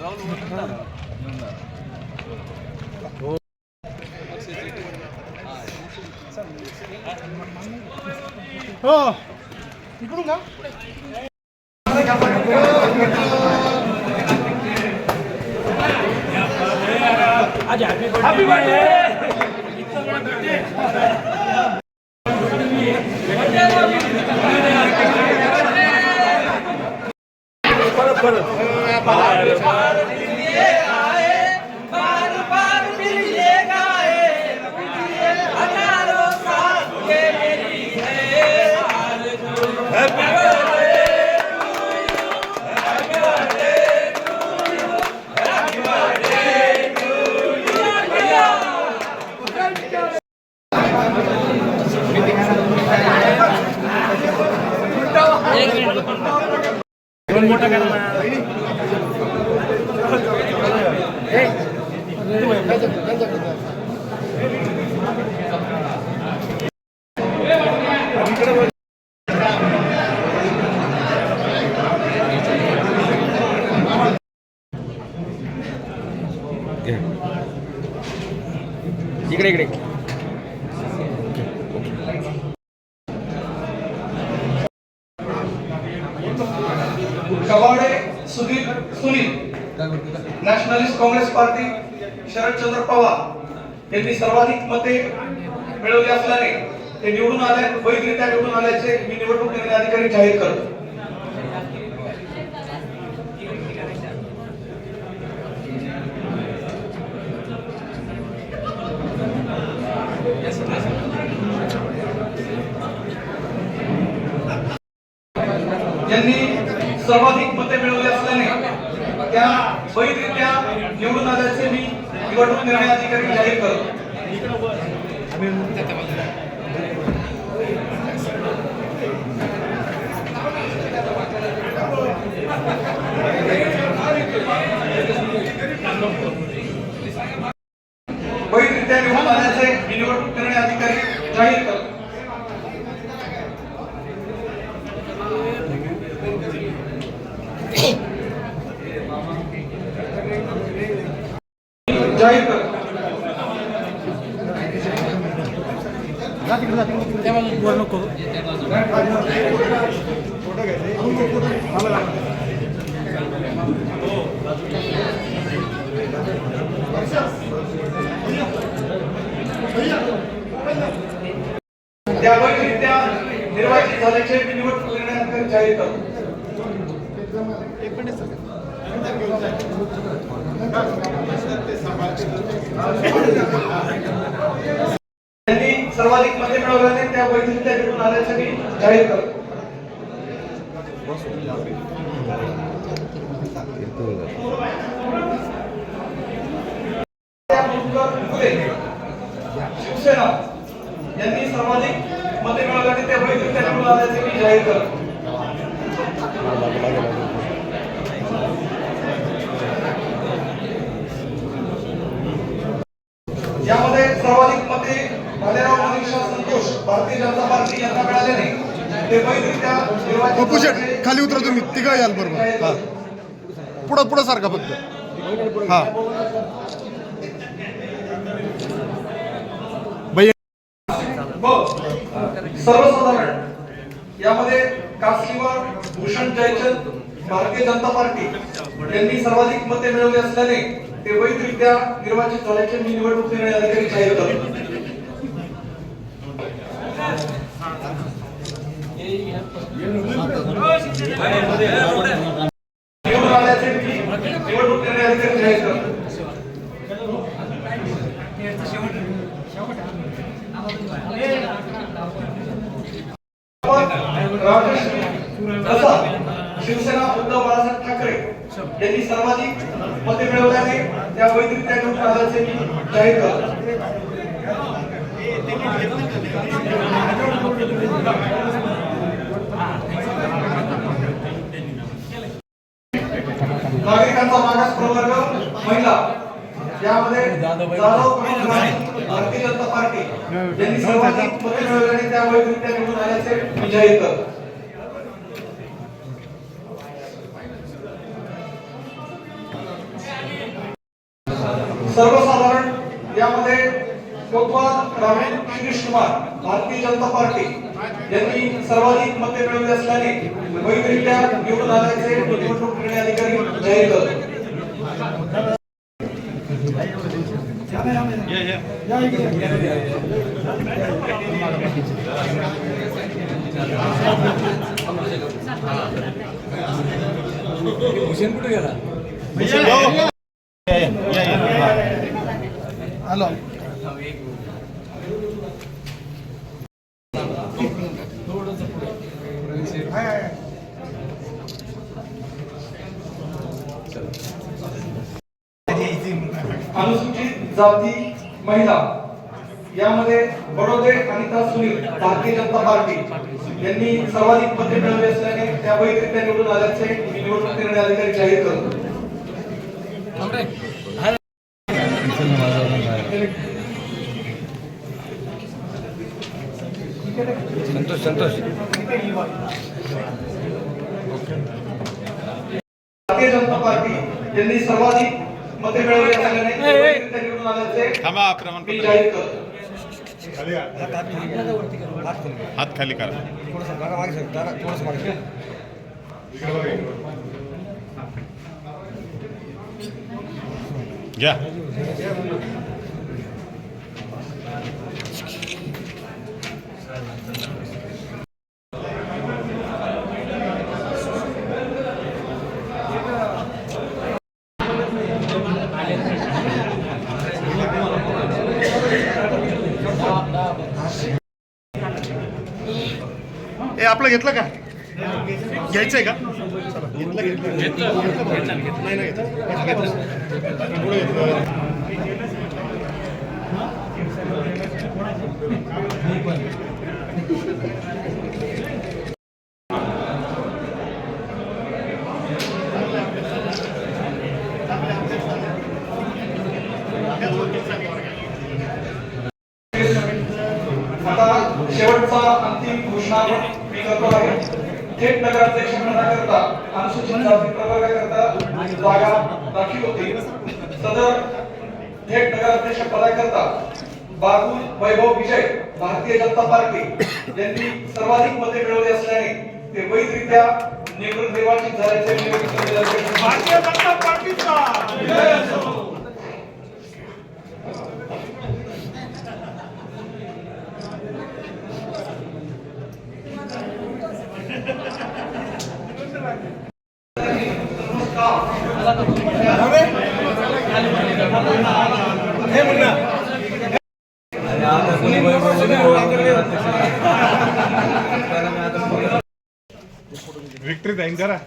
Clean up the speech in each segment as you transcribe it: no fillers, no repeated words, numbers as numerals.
हो इकडून का आज हॅपी बर्थडे मोठा करा इकडे इकडे कवाडे सुनील नॅशनलिस्ट काँग्रेस पार्टी शरदचंद्र पवार यांनी सर्वाधिक मते मिळवली असल्याने ते निवडून आले वैधरित्या निवडून आल्याचे मी निवडणूक निर्णय अधिकारी जाहीर करतो. यांनी सर्वाधिक मते मिळवली असल्याने त्या वैधरित्या निवडून आल्याचे मी निवडणूक निर्णय अधिकारी जाहीर करतो. वैधरित्या निवडून आल्याचे मी निवडणूक निर्णय अधिकारी जाहीर करतो. जाहीर कर वर नको त्या वैधरित्या निर्वाचित झाल्याचे मी निवडणूक निर्णय अधिकारी जाहीर करतो. त्यांनी सर्वाधिक मते मिळवल्याने त्या वैधरित्या निवडून आल्याचे मी जाहीर करतो. शिवसेना यांनी सर्वाधिक मते मिळवल्याने त्या वैधरित्या निवडून आल्याचे मी जाहीर करतो. यामध्ये सर्वाधिक मते भालेराव मनीषा संतोष भारतीय जनता पार्टी यांना मिळाल्याने ते वैधरित्या निर्वाचित. खाली उतरा तुम्ही तिघा याल बरोबर पुढं पुढं सारखा फक्त हा सर्वसाधारण यामध्ये कासलीवाड भूषण जयचंद भारतीय जनता पार्टी यांनी सर्वाधिक मते मिळवली असल्याने ते वैधरित्या निर्वाचित झाल्याचे मी निवडणूक निर्णय अधिकारी जाहीर करतो. निवडून आल्याचे मी निवडणूक निर्णय अधिकारी जाहीर करतो. शिवसेना उद्धव बाळासाहेब ठाकरे यांनी सर्वाधिक मते मिळवल्याने त्या वैधरित्या निवडून आल्याचे मी जाहीर करतो. नागरिकांचा मागास प्रवर्ग महिला यामध्ये जाधव भारतीय जनता पार्टी यांनी सर्वाधिक मते मिळवल्याने त्या वैधरित्या निवडून आल्याचे मी जाहीर करतो. सर्वसाधारण यामध्ये कोतवाल राहुल श्रीश कुमार भारतीय जनता पार्टी यांनी सर्वाधिक मते मिळवली असल्याने वैधरित्या निवडून आल्याचे निवडणूक निर्णय अधिकारी जाहीर करतो. भूषण कुठे गेला? हॅलो अनुसूचित जाती महिला यामध्ये बडोदे अनिता सुनील भारतीय जनता पार्टी यांनी सर्वाधिक मते मिळवली असल्याने त्या वैधरित्या निवडून आल्याचे निवडणूक निर्णय अधिकारी जाहीर करतो. संतोष भारतीय जनता पार्टी यांनी सर्वाधिक मते मिळवली असल्याने वैधरित्या निवडून आल्याचे मी जाहीर करतो. हात खाली करा. घ्या. हे आपलं घेतलं का घ्यायचंय का घेतलं नाही ना घेतलं आता शेवटचा अंतिम घोषणा मी करतो आहे. थेट नगराध्यक्ष पदाकरता अनुसूचित जाती प्रवर्गाकरता जागा राखीव होती. सदर थेट नगराध्यक्ष पदाकरता बागुल वैभव विजय भारतीय जनता पार्टी यांनी सर्वाधिक मते मिळवली असल्याने ते वैधरित्या निवडून निर्वाचित झाल्याचे भारतीय जनता पार्टीचा जय असो. विक्ट्री जाईन जरा.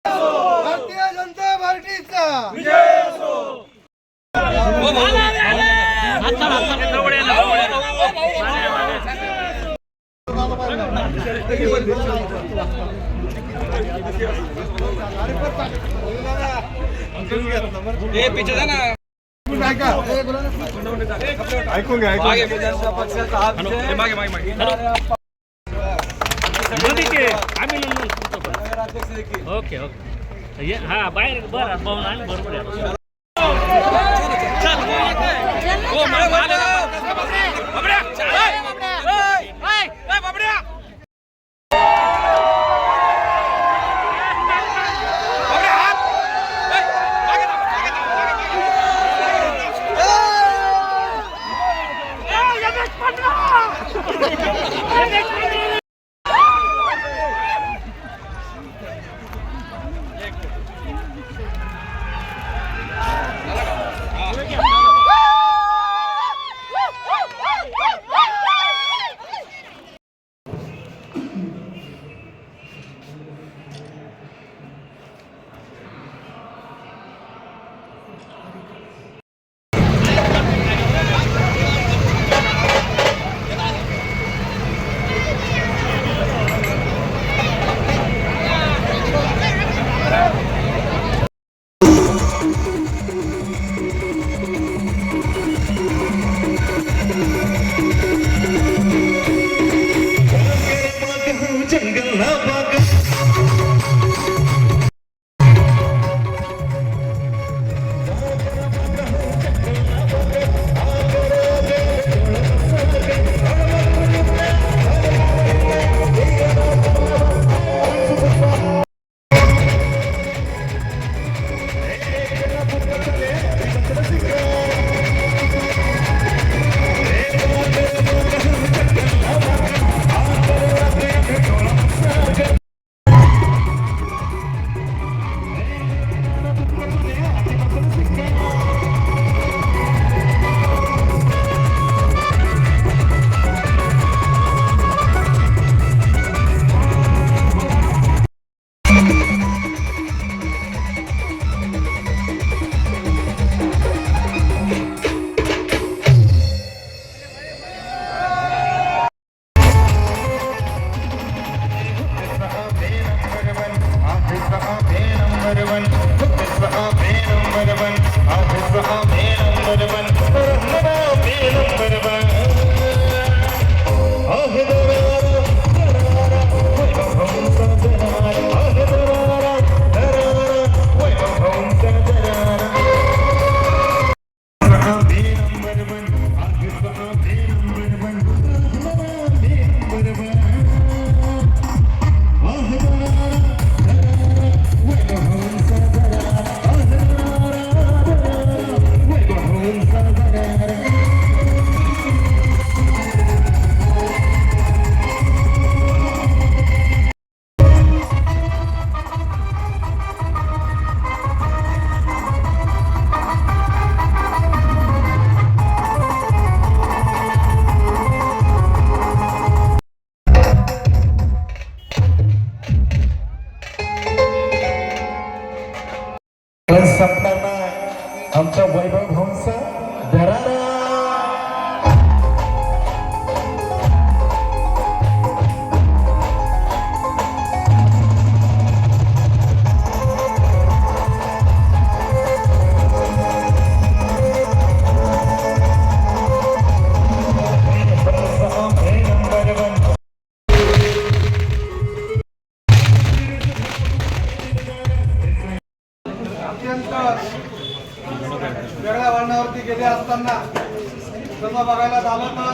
भारतीय जनता पार्टीचा पीछे जा ना. ऐकून घ्या. ओके ओके हा बाहेर बरं पाहून आणि बरोबर आहे.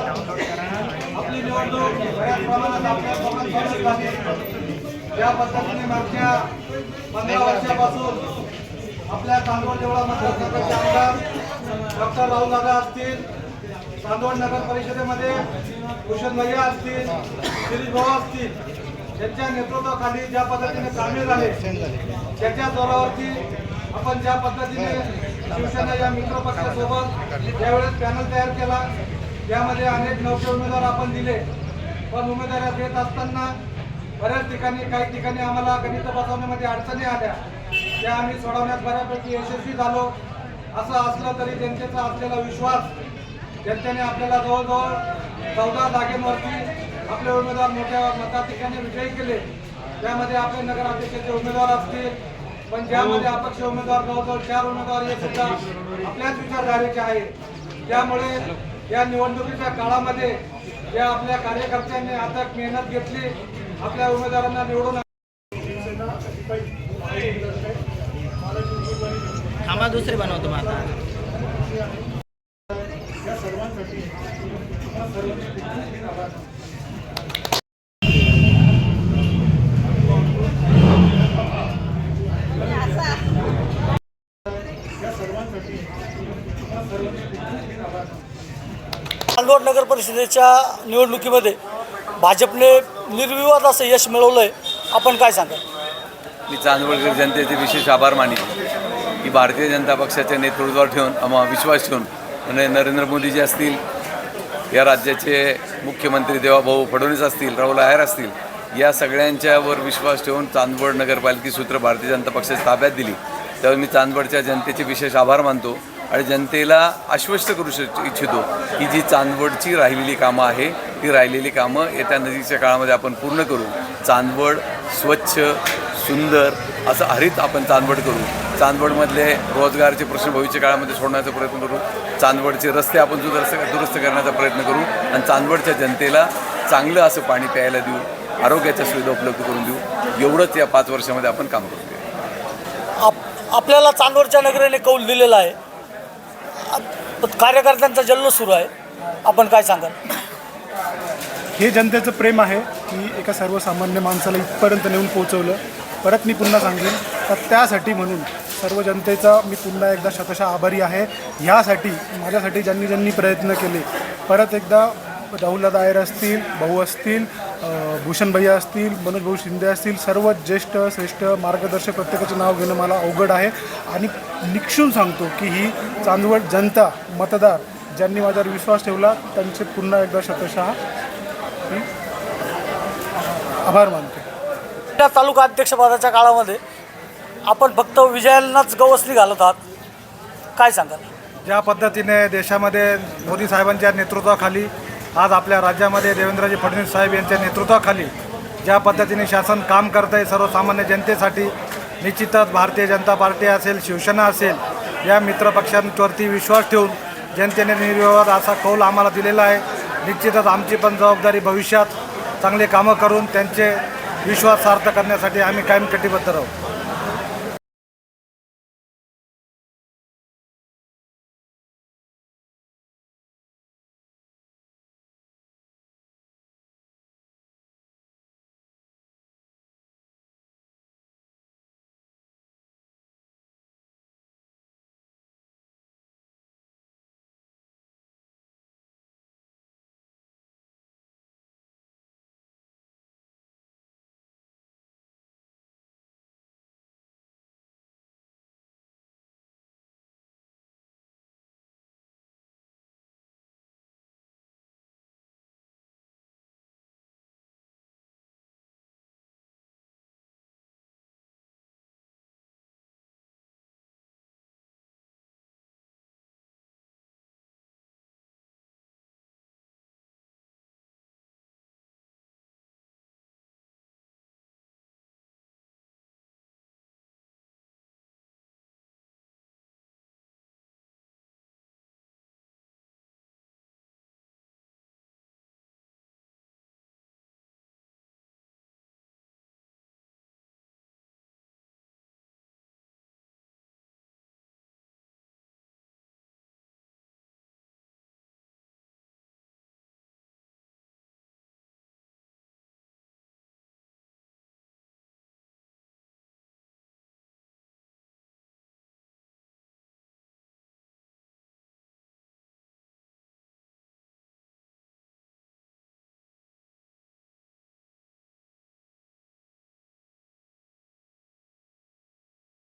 आपली निवडणूक बऱ्याच प्रमाणात आपल्या लोकांसोबत झाली. या पद्धतीने मागच्या 15 वर्षापासून आपल्या चांदवड देवळा मतदारसंघाचे आमदार डॉक्टर राहुल दादा असतील, चांदवड नगर परिषदेमध्ये भूषण भैया असतील, शिरीष भाऊ असतील, यांच्या नेतृत्वाखाली ज्या पद्धतीने कामे झाले त्याच्या जोरावरती आपण ज्या पद्धतीने शिवसेना या मित्र पक्षासोबत ज्यावेळेस पॅनल तयार केला यामध्ये अनेक नवखे उमेदवार आपण दिले. पण उमेदवारी देत असताना बऱ्याच ठिकाणी काही ठिकाणी आम्हाला गणित बसवण्यामध्ये अडचणी आल्या, त्या आम्ही सोडवण्यात बऱ्यापैकी यशस्वी झालो. असं असलं तरी जनतेचा असलेला विश्वास जनतेने आपल्याला जवळजवळ 14 जागेवरती आपले उमेदवार मोठ्या मताधिक्याने विजयी केले. त्यामध्ये आपले नगराध्यक्षाचे उमेदवार असतील, पण ज्यामध्ये अपक्ष उमेदवार जवळजवळ 4 उमेदवार हे सुद्धा आपल्याच विचारधारेचे आहेत. त्यामुळे या निवडणुकीच्या काळामध्ये ज्या आपल्या कार्यकर्त्यांनी अथक मेहनत घेतली, आपल्या उमेदवारांना निवडून आम्हाला दुसरे बनवतो मग आता. चांदवड नगर परिषदेच्या निवडणुकीमध्ये भाजपने निर्विवाद असं यश मिळवलं आहे. आपण काय सांगाल? मी चांदवडकर जनतेचे विशेष आभार मानितो की भारतीय जनता पक्षाच्या नेतृत्वावर ठेवून विश्वास ठेवून म्हणजे नरेंद्र मोदीजी असतील, या राज्याचे मुख्यमंत्री देवाभाऊ फडणवीस असतील, राहुल आहेर असतील, या सगळ्यांच्यावर विश्वास ठेवून चांदवड नगरपालिका सूत्र भारतीय जनता पक्षाच्या ताब्यात दिली. त्यावेळी मी चांदवडच्या जनतेचे विशेष आभार मानतो आणि जनतेला आश्वस्त करू इच्छितो की जी चांदवडची राहिलेली कामं आहे ती राहिलेली कामं येत्या नजीकच्या काळामध्ये आपण पूर्ण करू. चांदवड स्वच्छ सुंदर असं हरित आपण चांदवड करू. चांदवडमधले रोजगारचे प्रश्न भविष्य काळामध्ये सोडण्याचा प्रयत्न करू. चांदवडचे रस्ते आपण दुरुस्त करण्याचा प्रयत्न करू आणि चांदवडच्या जनतेला चांगलं असं पाणी प्यायला देऊ, आरोग्याच्या सुविधा उपलब्ध करून देऊ. एवढंच या 5 वर्षामध्ये आपण काम करू. आपल्याला चांदवडच्या नगराने कौल दिलेला आहे, कार्यकर्त्यांचा जल्लोष सुरू आहे. आपण काय सांगाल? हे जनतेचं प्रेम आहे की एका सर्वसामान्य माणसाला इथपर्यंत नेऊन पोहोचवलं. परत मी पुन्हा सांगेन तर त्यासाठी म्हणून सर्व जनतेचा मी पुन्हा एकदा शतशः आभारी आहे. ह्यासाठी माझ्यासाठी ज्यांनी प्रयत्न केले, परत एकदा राहुलदादा आहेर असतील, भाऊ असतील, भूषण भैया असतील, मनोज भाऊ शिंदे असतील, सर्व ज्येष्ठ श्रेष्ठ मार्गदर्शक प्रत्येकाचं नाव घेणं मला अवघड आहे. आणि निक्षून सांगतो की ही चांदवड जनता मतदार ज्यांनी माझ्यावर विश्वास ठेवला त्यांचे पुन्हा एकदा शतशः मी आभार मानतो. त्या तालुका अध्यक्षपदाच्या काळामध्ये आपण फक्त विजयालाच गवसणी घालत आहात. काय सांगाल? ज्या पद्धतीने देशामध्ये मोदी साहेबांच्या नेतृत्वाखाली आज आपल्या राज्यामध्ये देवेंद्रजी फडणवीस साहेब यांच्या नेतृत्वाखाली ज्या पद्धतीने शासन काम करत आहे सर्वसामान्य जनतेसाठी, निश्चितच भारतीय जनता पार्टी असेल, शिवसेना असेल, या मित्रपक्षांवरती विश्वास ठेवून जनतेने निर्विवाद असा कौल आम्हाला दिलेला आहे. निश्चितच आमची पण जबाबदारी भविष्यात चांगले कामं करून त्यांचे विश्वास सार्थ करण्यासाठी आम्ही कायम कटिबद्ध राहू.